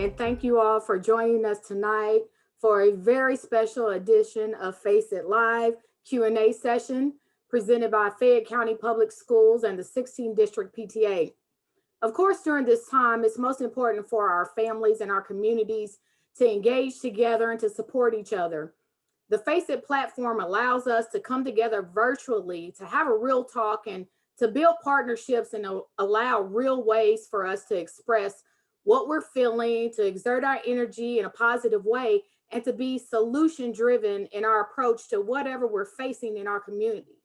and thank you all for joining us tonight for a very special edition of Face It Live Q&A session presented by Fayette County Public Schools and the 16th District PTA. Of course, during this time, it's most important for our families and our communities to engage together and to support each other. The Face It platform allows us to come together virtually to have a real talk and to build partnerships and allow real ways for us to express what we're feeling, to exert our energy in a positive way, and to be solution driven in our approach to whatever we're facing in our community.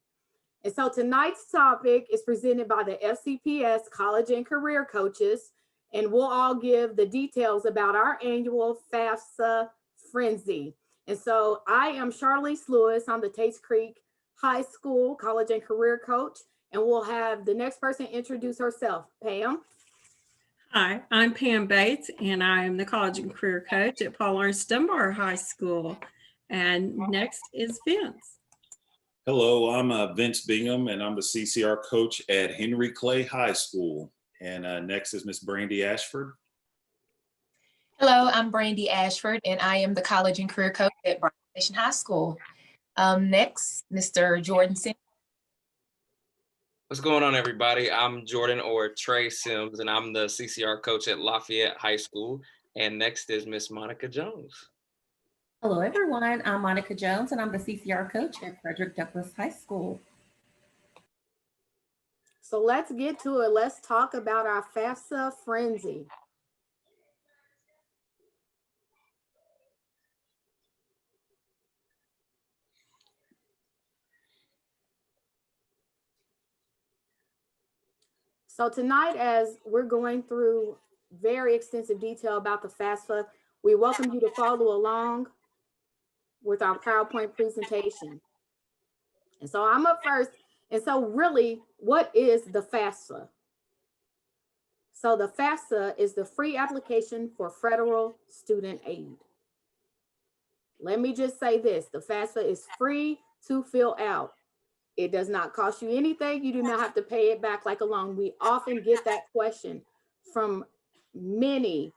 And so tonight's topic is presented by the FCPS College and Career Coaches, and we'll all give the details about our annual FAFSA Frenzy. And so I am Charlize Lewis. I'm the Tates Creek High School College and Career Coach, and we'll have the next person introduce herself. Pam. Hi, I'm Pam Bates, and I am the College and Career Coach at Paul Ernst Dunbar High School. And next is Vince. Hello, I'm Vince Bingham, and I'm the CCR coach at Henry Clay High School. And next is Miss Brandy Ashford. Hello, I'm Brandy Ashford, and I am the College and Career Coach at Bryan Station High School. Next, Mr. Jordan Sims. What's going on, everybody? I'm Jordan, or Trey Sims, and I'm the CCR coach at Lafayette High School. And next is Miss Monica Jones. Hello, everyone. I'm Monica Jones, and I'm the CCR coach at Frederick Douglass High School. So let's get to it. Let's talk about our FAFSA Frenzy. So tonight, as we're going through very extensive detail about the FAFSA, we welcome you to follow along with our PowerPoint presentation. And so I'm up first. And so really, what is the FAFSA? So the FAFSA is the free application for federal student aid. Let me just say this, the FAFSA is free to fill out. It does not cost you anything. You do not have to pay it back like a loan. We often get that question from many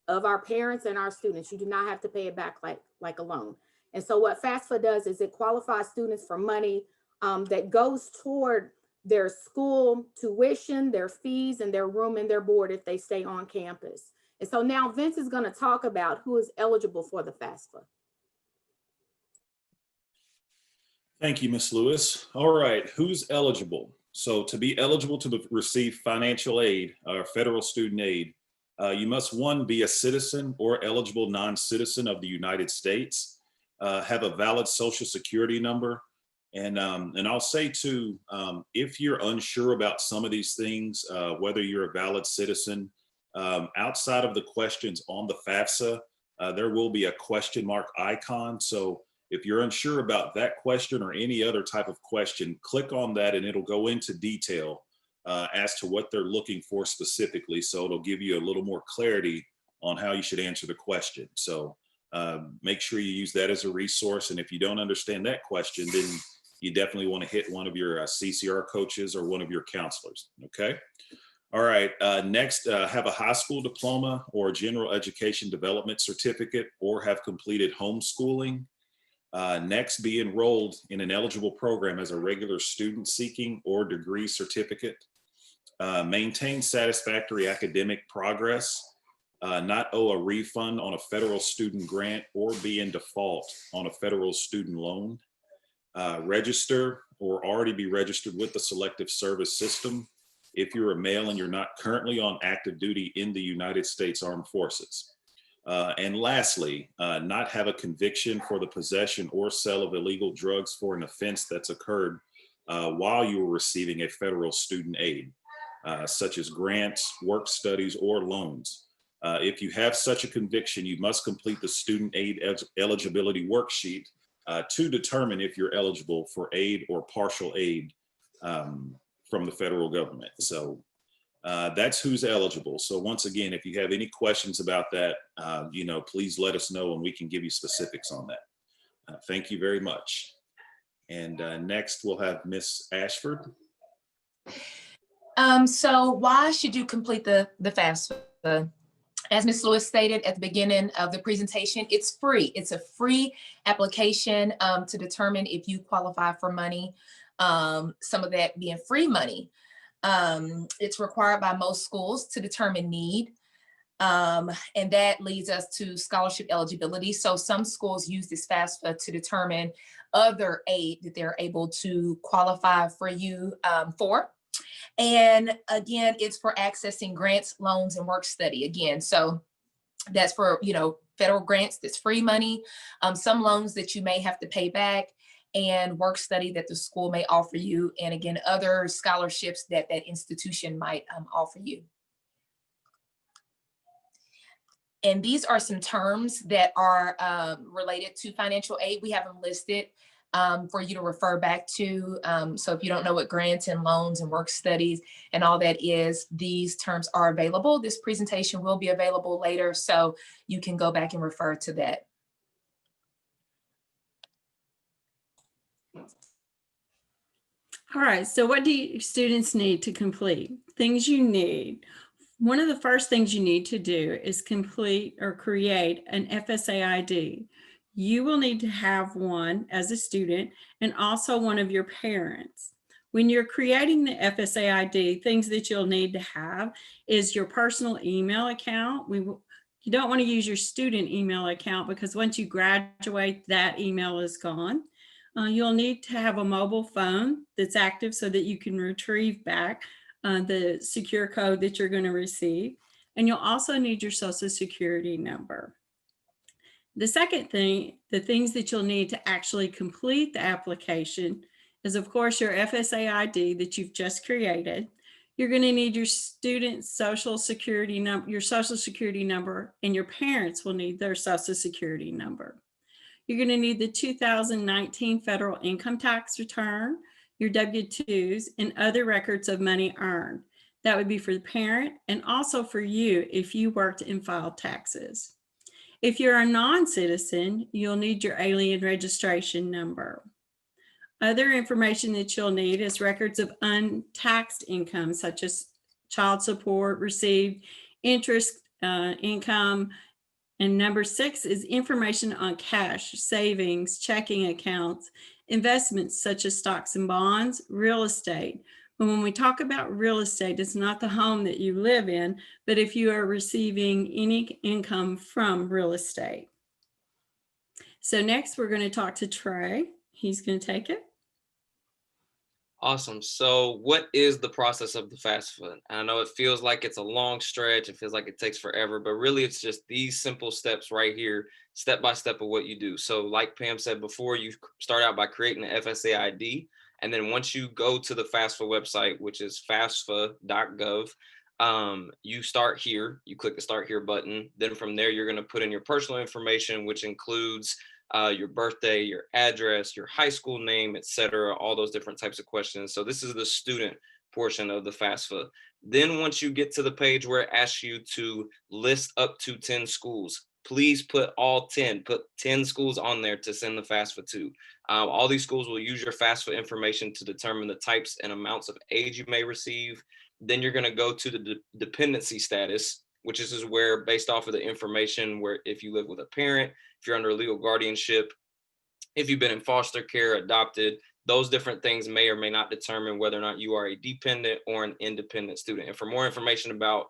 of our parents and our students. You do not have to pay it back like a loan. And so what FAFSA does is it qualifies students for money that goes toward their school tuition, their fees, and their room and their board if they stay on campus. And so now Vince is going to talk about who is eligible for the FAFSA. Thank you, Ms. Lewis. All right, who's eligible? So to be eligible to receive financial aid or federal student aid, you must, one, be a citizen or eligible non-citizen of the United States, have a valid social security number. And I'll say too, if you're unsure about some of these things, whether you're a valid citizen, outside of the questions on the FAFSA, there will be a question mark icon. So if you're unsure about that question or any other type of question, click on that and it'll go into detail as to what they're looking for specifically. So it'll give you a little more clarity on how you should answer the question. So make sure you use that as a resource. And if you don't understand that question, then you definitely want to hit one of your CCR coaches or one of your counselors, okay? All right, next, have a high school diploma or general education development certificate or have completed homeschooling. Next, be enrolled in an eligible program as a regular student seeking or degree certificate. Maintain satisfactory academic progress. Not owe a refund on a federal student grant or be in default on a federal student loan. Register or already be registered with the Selective Service System if you're a male and you're not currently on active duty in the United States Armed Forces. And lastly, not have a conviction for the possession or sale of illegal drugs for an offense that's occurred while you were receiving a federal student aid, such as grants, work studies, or loans. If you have such a conviction, you must complete the student aid eligibility worksheet to determine if you're eligible for aid or partial aid from the federal government. So that's who's eligible. So once again, if you have any questions about that, please let us know and we can give you specifics on that. Thank you very much. And next we'll have Miss Ashford. So why should you complete the FAFSA? As Ms. Lewis stated at the beginning of the presentation, it's free. It's a free application to determine if you qualify for money, some of that being free money. It's required by most schools to determine need. And that leads us to scholarship eligibility. So some schools use this FAFSA to determine other aid that they're able to qualify for you for. And again, it's for accessing grants, loans, and work study again. So that's for, federal grants, that's free money, some loans that you may have to pay back, and work study that the school may offer you. And again, other scholarships that that institution might offer you. And these are some terms that are related to financial aid. We have them listed for you to refer back to. So if you don't know what grants and loans and work studies and all that is, these terms are available. This presentation will be available later, so you can go back and refer to that. All right, so what do students need to complete? Things you need. One of the first things you need to do is complete or create an FSA ID. You will need to have one as a student and also one of your parents. When you're creating the FSA ID, things that you'll need to have is your personal email account. You don't want to use your student email account because once you graduate, that email is gone. You'll need to have a mobile phone that's active so that you can retrieve back the secure code that you're going to receive. And you'll also need your social security number. The second thing, the things that you'll need to actually complete the application is, of course, your FSA ID that you've just created. You're going to need your student's social security number, and your parents will need their social security number. You're going to need the 2019 federal income tax return, your W-2s, and other records of money earned. That would be for the parent and also for you if you worked and filed taxes. If you're a non-citizen, you'll need your alien registration number. Other information that you'll need is records of untaxed income, such as child support received, interest income, and number 6 is information on cash, savings, checking accounts, investments such as stocks and bonds, real estate. But when we talk about real estate, it's not the home that you live in, but if you are receiving any income from real estate. So next we're going to talk to Trey. He's going to take it. Awesome. So what is the process of the FAFSA? I know it feels like it's a long stretch. It feels like it takes forever, but really it's just these simple steps right here, step by step of what you do. So like Pam said before, you start out by creating an FSA ID. And then once you go to the FAFSA website, which is fafsa.gov, you start here, you click the start here button. Then from there, you're going to put in your personal information, which includes your birthday, your address, your high school name, etc., all those different types of questions. So this is the student portion of the FAFSA. Then once you get to the page where it asks you to list up to 10 schools, please put all 10, put 10 schools on there to send the FAFSA to. All these schools will use your FAFSA information to determine the types and amounts of aid you may receive. Then you're going to go to the dependency status, which is where, based off of the information, where if you live with a parent, if you're under legal guardianship, if you've been in foster care, adopted, those different things may or may not determine whether or not you are a dependent or an independent student. And for more information about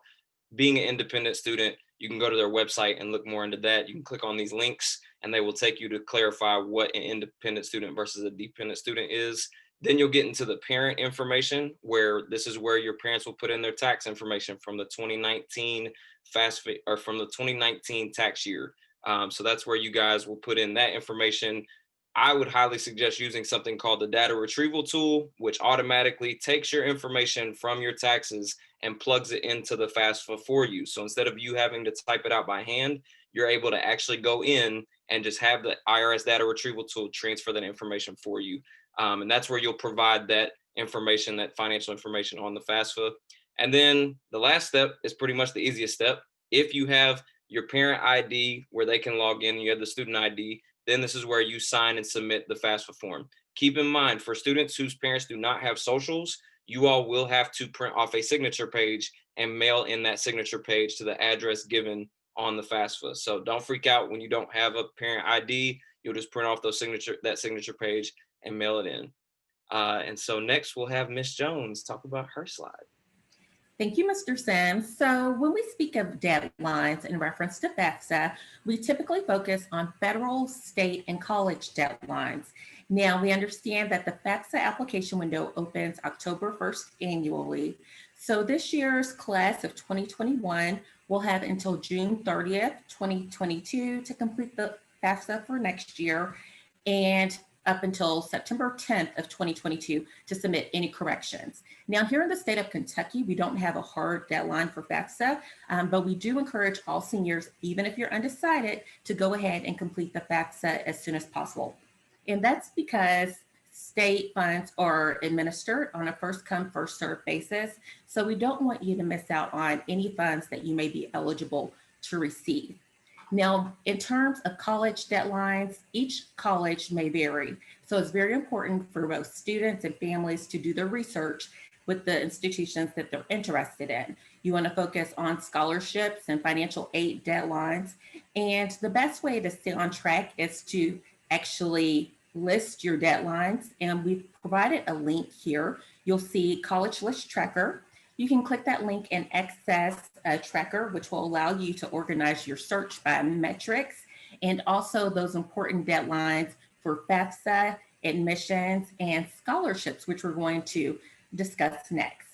being an independent student, you can go to their website and look more into that. You can click on these links and they will take you to clarify what an independent student versus a dependent student is. Then you'll get into the parent information, where this is where your parents will put in their tax information from the 2019 FAFSA or from the 2019 tax year. So that's where you guys will put in that information. I would highly suggest using something called the data retrieval tool, which automatically takes your information from your taxes and plugs it into the FAFSA for you. So instead of you having to type it out by hand, you're able to actually go in and just have the IRS data retrieval tool transfer that information for you. And that's where you'll provide that information, that financial information on the FAFSA. And then the last step is pretty much the easiest step. If you have your parent ID where they can log in, you have the student ID, then this is where you sign and submit the FAFSA form. Keep in mind, for students whose parents do not have socials, you all will have to print off a signature page and mail in that signature page to the address given on the FAFSA. So don't freak out when you don't have a parent ID. You'll just print off that signature page and mail it in. And so next we'll have Miss Jones talk about her slide. Thank you, Mr. Sims. So when we speak of deadlines in reference to FAFSA, we typically focus on federal, state, and college deadlines. Now, we understand that the FAFSA application window opens October 1st annually. So this year's class of 2021 will have until June 30th, 2022 to complete the FAFSA for next year, and up until September 10th of 2022 to submit any corrections. Now, here in the state of Kentucky, we don't have a hard deadline for FAFSA, but we do encourage all seniors, even if you're undecided, to go ahead and complete the FAFSA as soon as possible. And that's because state funds are administered on a first come, first served basis. So we don't want you to miss out on any funds that you may be eligible to receive. Now, in terms of college deadlines, each college may vary. So it's very important for both students and families to do their research with the institutions that they're interested in. You want to focus on scholarships and financial aid deadlines. And the best way to stay on track is to actually list your deadlines. And we've provided a link here. You'll see College List Tracker. You can click that link and access a tracker, which will allow you to organize your search by metrics and also those important deadlines for FAFSA, admissions, and scholarships, which we're going to discuss next.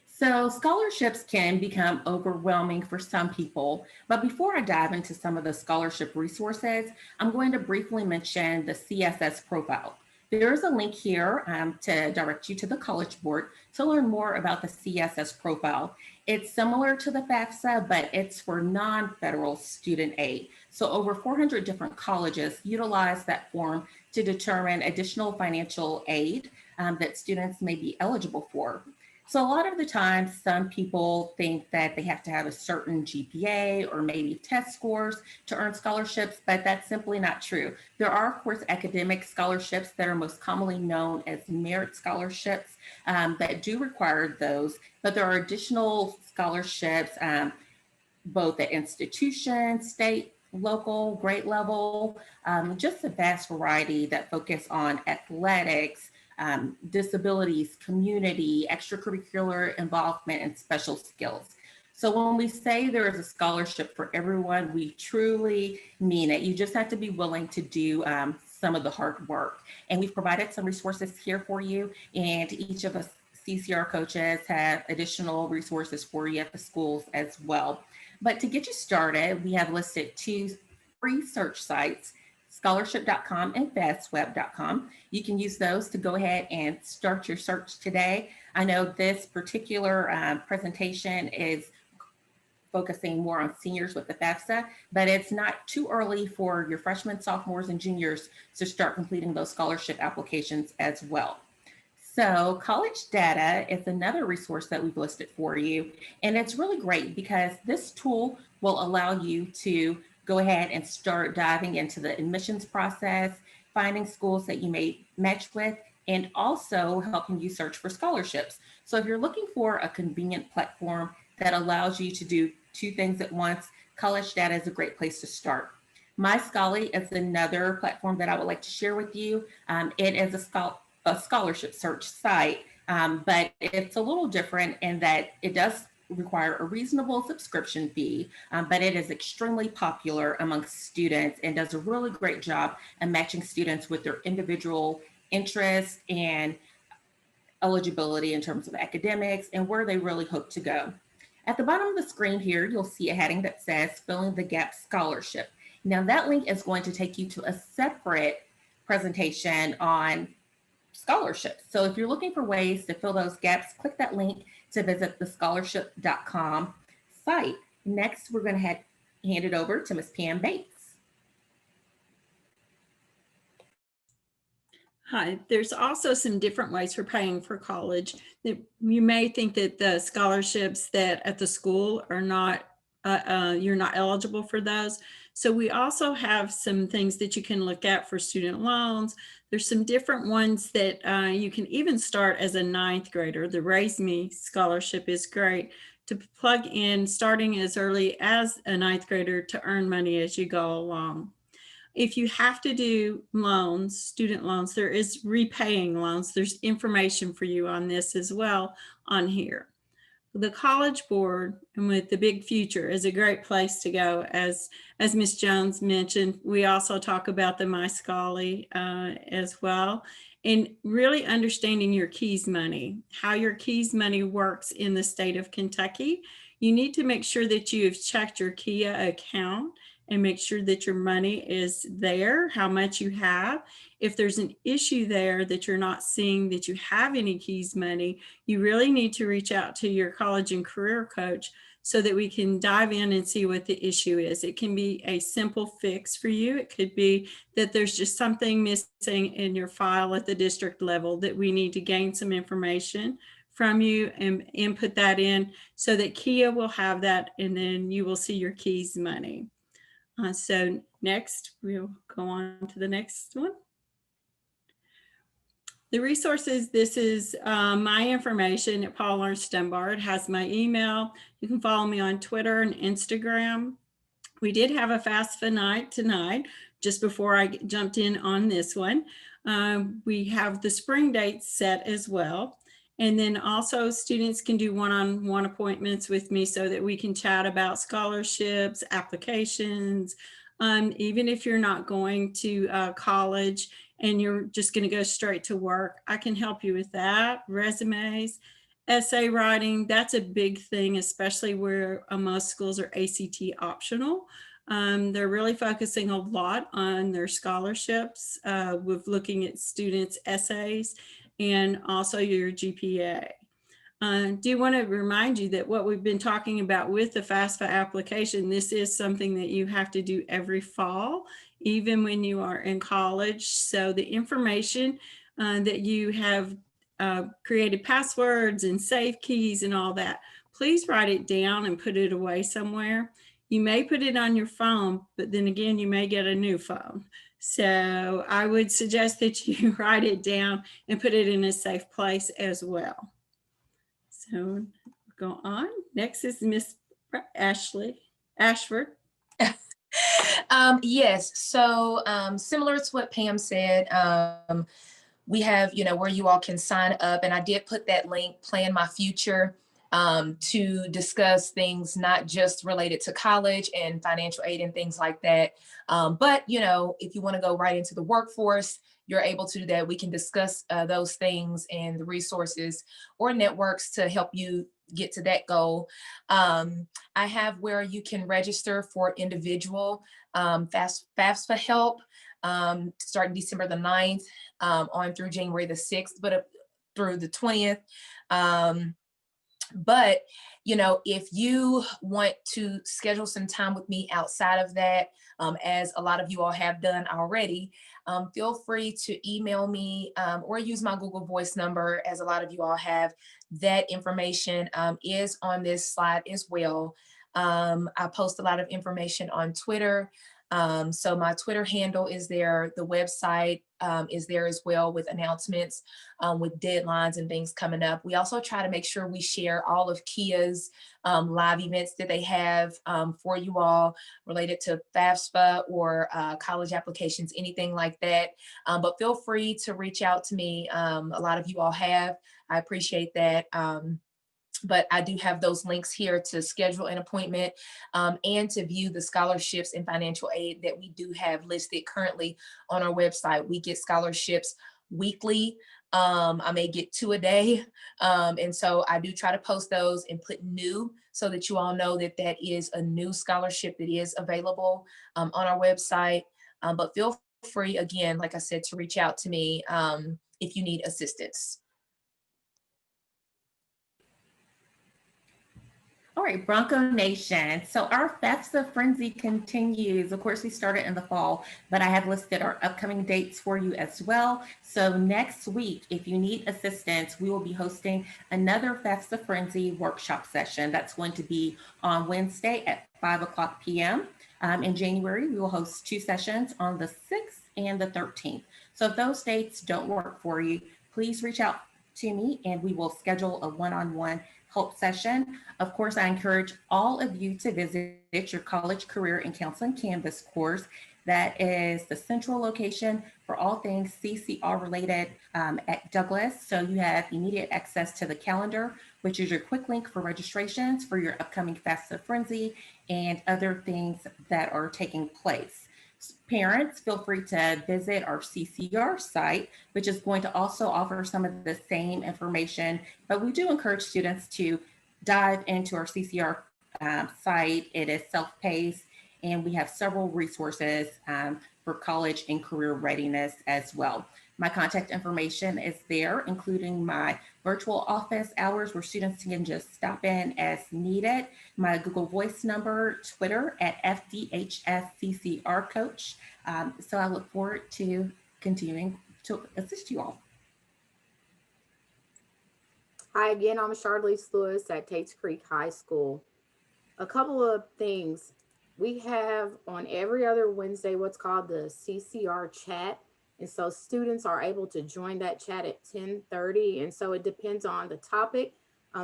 So scholarships can become overwhelming for some people, but before I dive into some of the scholarship resources, I'm going to briefly mention the CSS profile. There is a link here to direct you to the College Board to learn more about the CSS profile. It's similar to the FAFSA, but it's for non-federal student aid. So over 400 different colleges utilize that form to determine additional financial aid that students may be eligible for. So a lot of the time, some people think that they have to have a certain GPA or maybe test scores to earn scholarships, but that's simply not true. There are, of course, academic scholarships that are most commonly known as merit scholarships that do require those, but there are additional scholarships, both at institutions, state, local, grade level, just a vast variety that focus on athletics, disabilities, community, extracurricular involvement, and special skills. So when we say there is a scholarship for everyone, we truly mean it. You just have to be willing to do some of the hard work. And we've provided some resources here for you, and each of us CCR coaches have additional resources for you at the schools as well. But to get you started, we have listed 2 free search sites, scholarship.com and fastweb.com. You can use those to go ahead and start your search today. I know this particular presentation is focusing more on seniors with the FAFSA, but it's not too early for your freshmen, sophomores, and juniors to start completing those scholarship applications as well. So College Data is another resource that we've listed for you, and it's really great because this tool will allow you to go ahead and start diving into the admissions process, finding schools that you may match with, and also helping you search for scholarships. So if you're looking for a convenient platform that allows you to do 2 things at once, College Data is a great place to start. My Scholarly is another platform that I would like to share with you. It is a scholarship search site, but it's a little different in that it does require a reasonable subscription fee, but it is extremely popular amongst students and does a really great job at matching students with their individual interests and eligibility in terms of academics and where they really hope to go. At the bottom of the screen here, you'll see a heading that says Filling the Gap Scholarship. Now that link is going to take you to a separate presentation on scholarships. So if you're looking for ways to fill those gaps, click that link to visit the scholarship.com site. Next, we're going to hand it over to Ms. Pam Bates. Hi, there's also some different ways for paying for college. You may think that the scholarships that at the school are not, you're not eligible for those. So we also have some things that you can look at for student loans. There's some different ones that you can even start as a 9th grader. The Raise Me scholarship is great. to plug in starting as early as a ninth grader to earn money as you go along. If you have to do loans, student loans, there is repaying loans. There's information for you on this as well on here. The College Board and with the Big Future is a great place to go. As Ms. Jones mentioned, we also talk about the MyScholarly as well. And really understanding your KEYS money, how your KEYS money works in the state of Kentucky. You need to make sure that you have checked your KHEAA account and make sure that your money is there, how much you have. If there's an issue there that you're not seeing that you have any KEYS money, you really need to reach out to your college and career coach so that we can dive in and see what the issue is. It can be a simple fix for you. It could be that there's just something missing in your file at the district level that we need to gain some information from you and input that in so that KHEAA will have that, and then you will see your KEYS money. So next, we'll go on to the next one. The resources, this is my information at Paul Ernst Dunbar. It has my email. You can follow me on Twitter and Instagram. We did have a FAFSA night tonight, just before I jumped in on this one. We have the spring dates set as well. And then also students can do one-on-one appointments with me so that we can chat about scholarships, applications, even if you're not going to college and you're just going to go straight to work, I can help you with that. Resumes, essay writing, that's a big thing, especially where most schools are ACT optional. They're really focusing a lot on their scholarships with looking at students' essays and also your GPA. Do want to remind you that what we've been talking about with the FAFSA application, this is something that you have to do every fall, even when you are in college. So the information that you have created passwords and save keys and all that, please write it down and put it away somewhere. You may put it on your phone, but then again, you may get a new phone. So I would suggest that you write it down and put it in a safe place as well. So go on. Next is Miss Ashford. Yes, so similar to what Pam said, we have, where you all can sign up, and I did put that link, Plan My Future, to discuss things not just related to college and financial aid and things like that. But, if you want to go right into the workforce, you're able to do that. We can discuss those things and the resources or networks to help you get to that goal. I have where you can register for individual FAFSA help starting December the 9th on through January the 6th, but through the 20th. But, if you want to schedule some time with me outside of that, as a lot of you all have done already, feel free to email me or use my Google Voice number, as a lot of you all have. That information is on this slide as well. I post a lot of information on Twitter. So my Twitter handle is there. The website is there as well, with announcements, with deadlines and things coming up. We also try to make sure we share all of KHEAA's live events that they have for you all related to FAFSA or college applications, anything like that. But feel free to reach out to me. A lot of you all have. I appreciate that. But I do have those links here to schedule an appointment and to view the scholarships and financial aid that we do have listed currently on our website. We get scholarships weekly. I may get 2 a day. And so I do try to post those and put new, so that you all know that that is a new scholarship that is available on our website. But feel free, again, like I said, to reach out to me if you need assistance. All right, Bronco Nation. So our FAFSA frenzy continues. Of course, we started in the fall, but I have listed our upcoming dates for you as well. So next week, if you need assistance, we will be hosting another FAFSA frenzy workshop session. That's going to be on Wednesday at 5:00 p.m. In January, we will host 2 sessions on the 6th and the 13th. So if those dates don't work for you, please reach out to me and we will schedule a one-on-one help session. Of course, I encourage all of you to visit your College Career and Counseling Canvas course. That is the central location for all things CCR related at Douglas. So you have immediate access to the calendar, which is your quick link for registrations for your upcoming FAFSA Frenzy and other things that are taking place. Parents, feel free to visit our CCR site, which is going to also offer some of the same information, but we do encourage students to dive into our CCR site. It is self-paced, and we have several resources for college and career readiness as well. My contact information is there, including my virtual office hours where students can just stop in as needed, my Google Voice number, Twitter at FDHSCCR Coach. So I look forward to continuing to assist you all. Hi again, I'm Charlize Lewis at Tates Creek High School. A couple of things. We have on every other Wednesday what's called the CCR chat. And so students are able to join that chat at 10:30. And so it depends on the topic.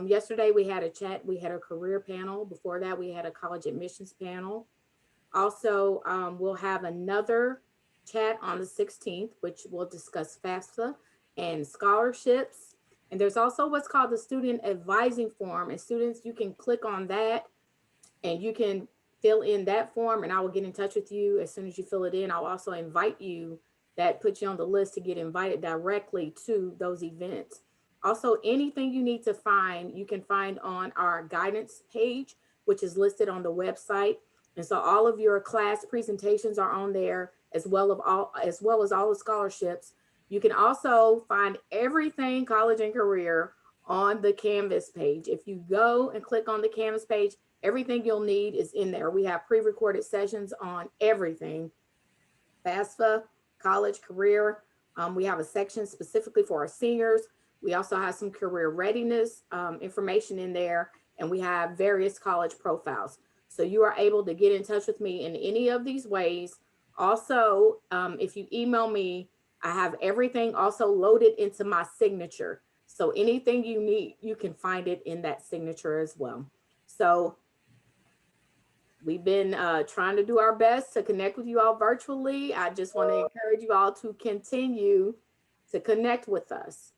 Yesterday we had a chat, we had a career panel. Before that, we had a college admissions panel. Also, we'll have another chat on the 16th, which will discuss FAFSA and scholarships. And there's also what's called the student advising form. And students, you can click on that and you can fill in that form, and I will get in touch with you as soon as you fill it in. I'll also invite you, that puts you on the list to get invited directly to those events. Also, anything you need to find, you can find on our guidance page, which is listed on the website. And so all of your class presentations are on there, as well as all the scholarships. You can also find everything college and career on the Canvas page. If you go and click on the Canvas page, everything you'll need is in there. We have pre-recorded sessions on everything, FAFSA, college, career. We have a section specifically for our seniors. We also have some career readiness information in there, and we have various college profiles. So you are able to get in touch with me in any of these ways. Also, if you email me, I have everything also loaded into my signature. So anything you need, you can find it in that signature as well. So we've been trying to do our best to connect with you all virtually. I just want to encourage you all to continue to connect with us.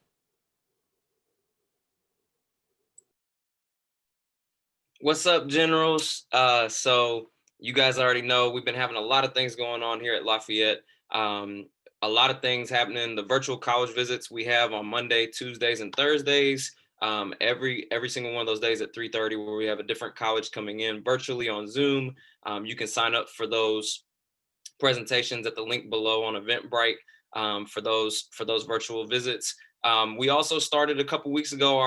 What's up, generals? So you guys already know we've been having a lot of things going on here at Lafayette. A lot of things happening. The virtual college visits we have on Monday, Tuesdays, and Thursdays. Every single one of those days at 3:30, where we have a different college coming in virtually on Zoom. You can sign up for those presentations at the link below on Eventbrite for those virtual visits. We also started a couple weeks ago,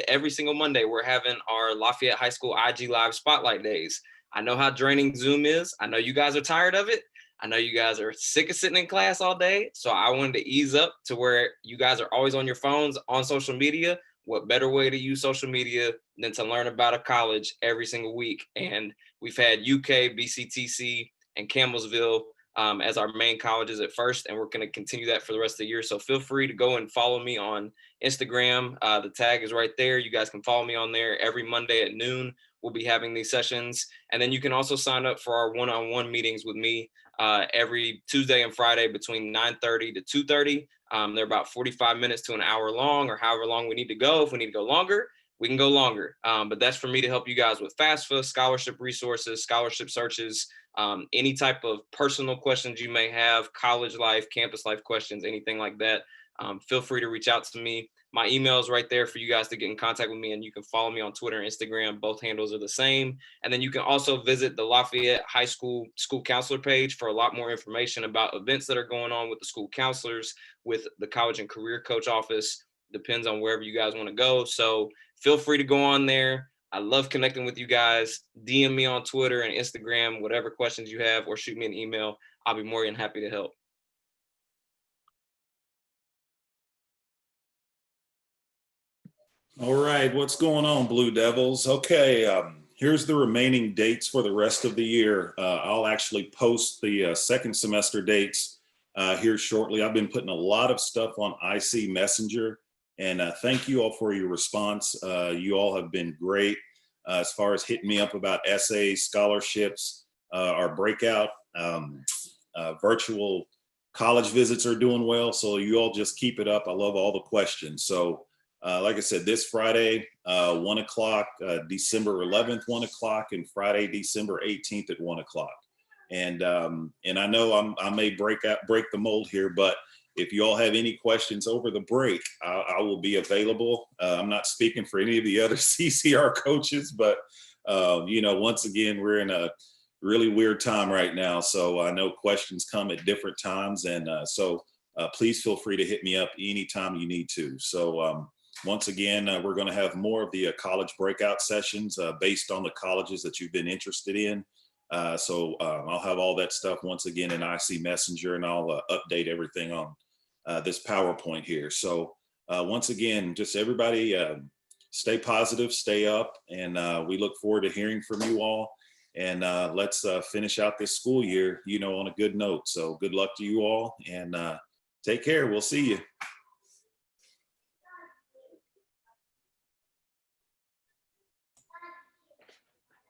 every single Monday, we're having our Lafayette High School IG Live Spotlight Days. I know how draining Zoom is. I know you guys are tired of it. I know you guys are sick of sitting in class all day. So I wanted to ease up to where you guys are always on your phones, on social media. What better way to use social media than to learn about a college every single week? And we've had UK, BCTC, and Campbellsville as our main colleges at first, and we're going to continue that for the rest of the year. So feel free to go and follow me on Instagram. The tag is right there. You guys can follow me on there. Every Monday at noon, we'll be having these sessions. And then you can also sign up for our one-on-one meetings with me every Tuesday and Friday between 9:30 to 2:30. They're about 45 minutes to an hour long, or however long we need to go. If we need to go longer, we can go longer. But that's for me to help you guys with FAFSA, scholarship resources, scholarship searches, any type of personal questions you may have, college life, campus life questions, anything like that. Feel free to reach out to me. My email is right there for you guys to get in contact with me, and you can follow me on Twitter and Instagram. Both handles are the same. And then you can also visit the Lafayette High School School Counselor page for a lot more information about events that are going on with the school counselors, with the College and Career Coach office. Depends on wherever you guys want to go. So feel free to go on there. I love connecting with you guys. DM me on Twitter and Instagram, whatever questions you have, or shoot me an email. I'll be more than happy to help. All right, what's going on, Blue Devils? Okay, here's the remaining dates for the rest of the year. I'll actually post the second semester dates here shortly. I've been putting a lot of stuff on IC Messenger And thank you all for your response. You all have been great as far as hitting me up about essays, scholarships, our breakout, virtual college visits are doing well. So you all just keep it up. I love all the questions. So like I said, this Friday, 1 o'clock, December 11th, 1 o'clock, and Friday, December 18th at 1 o'clock. And I know I may break the mold here, but if you all have any questions over the break, I will be available. I'm not speaking for any of the other CCR coaches, but you know, once again, we're in a really weird time right now. So I know questions come at different times. And so please feel free to hit me up anytime you need to. So once again, we're going to have more of the college breakout sessions based on the colleges that you've been interested in. So I'll have all that stuff once again in IC Messenger, and I'll update everything on this PowerPoint here. So once again, just everybody stay positive, stay up, and we look forward to hearing from you all. And let's finish out this school year, you know, on a good note. So good luck to you all, and take care. We'll see you.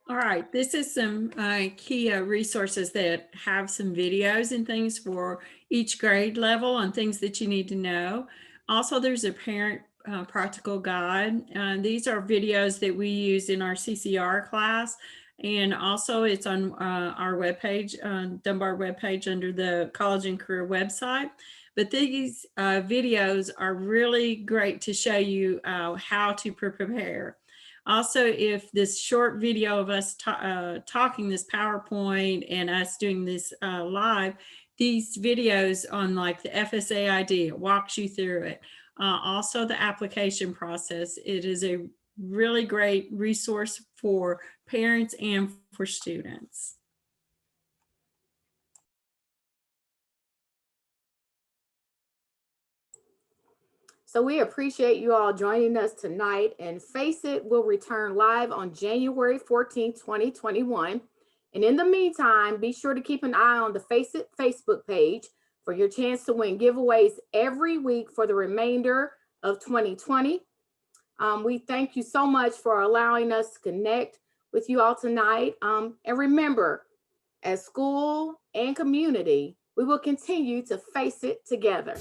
All right, this is some KHEAA resources that have some videos and things for each grade level on things that you need to know. Also, there's a parent practical guide. These are videos that we use in our CCR class. And also it's on our webpage, Dunbar webpage under the College and Career website. But these videos are really great to show you how to prepare. Also, if this short video of us talking this PowerPoint and us doing this live, these videos on like the FSA ID, it walks you through it. Also the application process, it is a really great resource for parents and for students. So we appreciate you all joining us tonight, and Face It will return live on January 14th, 2021. And in the meantime, be sure to keep an eye on the Face It Facebook page for your chance to win giveaways every week for the remainder of 2020. We thank you so much for allowing us to connect with you all tonight. And remember, as school and community, we will continue to face it together.